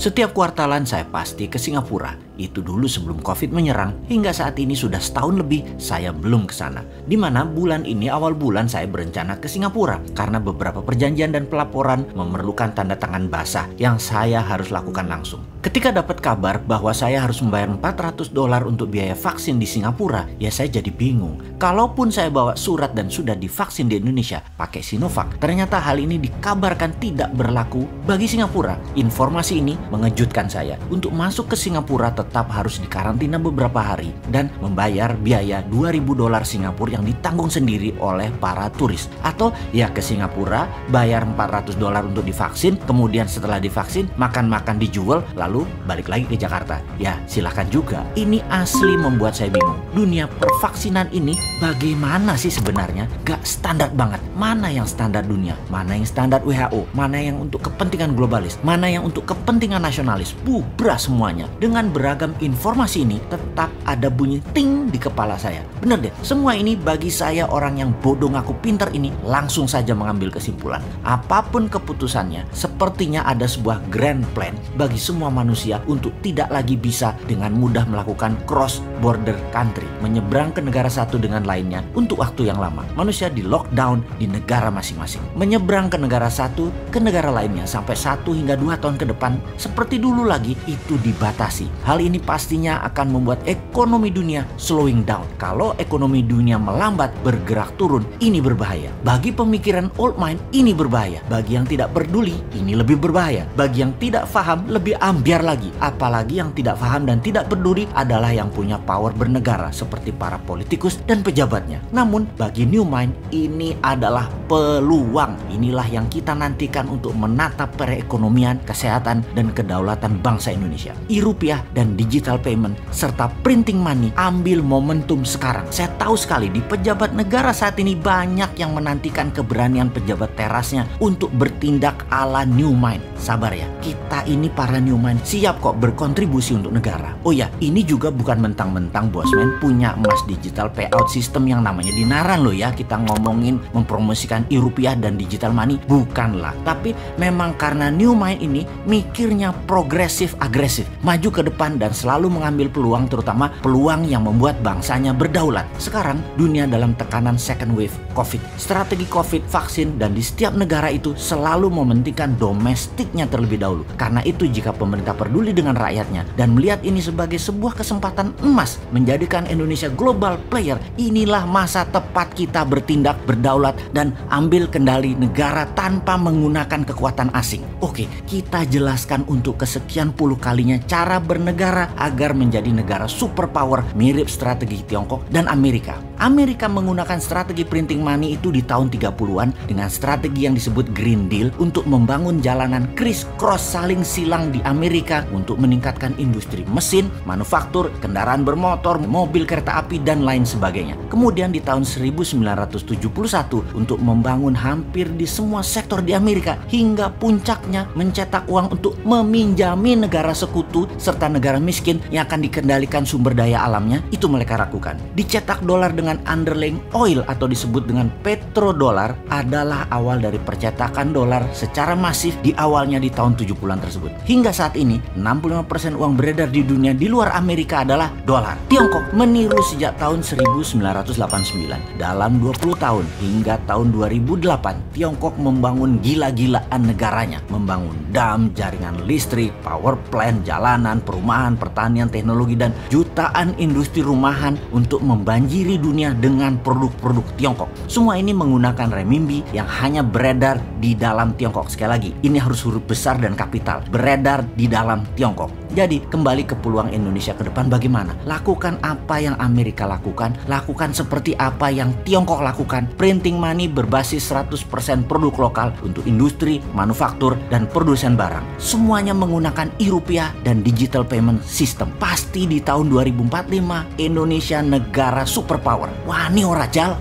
Setiap kuartalan saya pasti ke Singapura. Itu dulu sebelum COVID menyerang, hingga saat ini sudah setahun lebih saya belum ke sana. Dimana bulan ini awal bulan saya berencana ke Singapura karena beberapa perjanjian dan pelaporan memerlukan tanda tangan basah yang saya harus lakukan langsung. Ketika dapat kabar bahwa saya harus membayar $400 untuk biaya vaksin di Singapura, ya saya jadi bingung. Kalaupun saya bawa surat dan sudah divaksin di Indonesia pakai Sinovac, ternyata hal ini dikabarkan tidak berlaku bagi Singapura. Informasi ini mengejutkan saya. Untuk masuk ke Singapura tetap harus dikarantina beberapa hari dan membayar biaya $2.000 Singapura yang ditanggung sendiri oleh para turis. Atau ya ke Singapura bayar $400 untuk divaksin, kemudian setelah divaksin makan-makan dijual, lalu balik lagi ke Jakarta. Ya silahkan juga. Ini asli membuat saya bingung. Dunia pervaksinan ini bagaimana sih sebenarnya? Gak standar banget. Mana yang standar dunia? Mana yang standar WHO? Mana yang untuk kepentingan globalis? Mana yang untuk kepentingan nasionalis? Bubras semuanya. Dengan beragam informasi ini tetap ada bunyi ting di kepala saya. Bener deh, semua ini bagi saya orang yang bodoh ngaku pintar ini langsung saja mengambil kesimpulan. Apapun keputusannya, sepertinya ada sebuah grand plan bagi semua manusia untuk tidak lagi bisa dengan mudah melakukan cross border country, menyeberang ke negara satu dengan lainnya untuk waktu yang lama. Manusia di lockdown di negara masing-masing. Menyeberang ke negara satu ke negara lainnya sampai 1 hingga 2 tahun ke depan seperti dulu lagi itu dibatasi. Hal ini pastinya akan membuat ekonomi dunia slowing down. Kalau ekonomi dunia melambat, bergerak turun, ini berbahaya. Bagi pemikiran old mind, ini berbahaya. Bagi yang tidak peduli, ini lebih berbahaya. Bagi yang tidak paham, lebih ambiar lagi. Apalagi yang tidak paham dan tidak peduli adalah yang punya power bernegara seperti para politikus dan pejabatnya. Namun bagi new mind, ini adalah peluang. Inilah yang kita nantikan untuk menatap perekonomian, kesehatan, dan kedaulatan bangsa Indonesia. E-rupiah dan digital payment serta printing money ambil momentum sekarang. Saya tahu sekali di pejabat negara saat ini banyak yang menantikan keberanian pejabat terasnya untuk bertindak ala new mind. Sabar ya, kita ini para new mind siap kok berkontribusi untuk negara. Oh ya, ini juga bukan mentang-mentang Bosman punya emas digital payout system yang namanya dinaran loh ya. Kita ngomongin mempromosikan e-rupiah dan digital money, bukanlah. Tapi memang karena new mind ini mikirnya progresif agresif, maju ke depan dan selalu mengambil peluang, terutama peluang yang membuat bangsanya berdaulat. Sekarang dunia dalam tekanan second wave COVID, strategi COVID, vaksin, dan di setiap negara itu selalu mementingkan domestiknya terlebih dahulu. Karena itu jika pemerintah peduli dengan rakyatnya dan melihat ini sebagai sebuah kesempatan emas menjadikan Indonesia global player, inilah masa tepat kita bertindak, berdaulat, dan ambil kendali negara tanpa menggunakan kekuatan asing. Oke, kita jelaskan untuk kesekian puluh kalinya cara bernegara agar menjadi negara superpower mirip strategi Tiongkok dan Amerika. Amerika menggunakan strategi printing money itu di tahun 30-an dengan strategi yang disebut Green Deal untuk membangun jalanan criss-cross saling silang di Amerika untuk meningkatkan industri mesin, manufaktur, kendaraan bermotor, mobil kereta api, dan lain sebagainya. Kemudian di tahun 1971 untuk membangun hampir di semua sektor di Amerika hingga puncaknya mencetak uang untuk meminjami negara sekutu serta negara miskin yang akan dikendalikan sumber daya alamnya, itu mereka lakukan. Dicetak dolar dengan underlying oil atau disebut dengan petrodolar adalah awal dari percetakan dolar secara masif di awalnya di tahun 70-an tersebut. Hingga saat ini 65% uang beredar di dunia di luar Amerika adalah dolar. Tiongkok meniru sejak tahun 1989. Dalam 20 tahun hingga tahun 2008 Tiongkok membangun gila-gilaan negaranya, membangun dam, jaringan listrik, power plant, jalanan, perumahan, pertanian, teknologi, dan jutaan industri rumahan untuk membanjiri dunia dengan produk-produk Tiongkok. Semua ini menggunakan renminbi yang hanya beredar di dalam Tiongkok. Sekali lagi, ini harus huruf besar dan kapital, beredar di dalam Tiongkok. Jadi kembali ke peluang Indonesia ke depan bagaimana? Lakukan apa yang Amerika lakukan, lakukan seperti apa yang Tiongkok lakukan. Printing money berbasis 100% produk lokal untuk industri, manufaktur, dan produsen barang. Semuanya menggunakan e-rupiah dan digital payment system. Pasti di tahun 2045 Indonesia negara superpower. Wah, ini ora jal.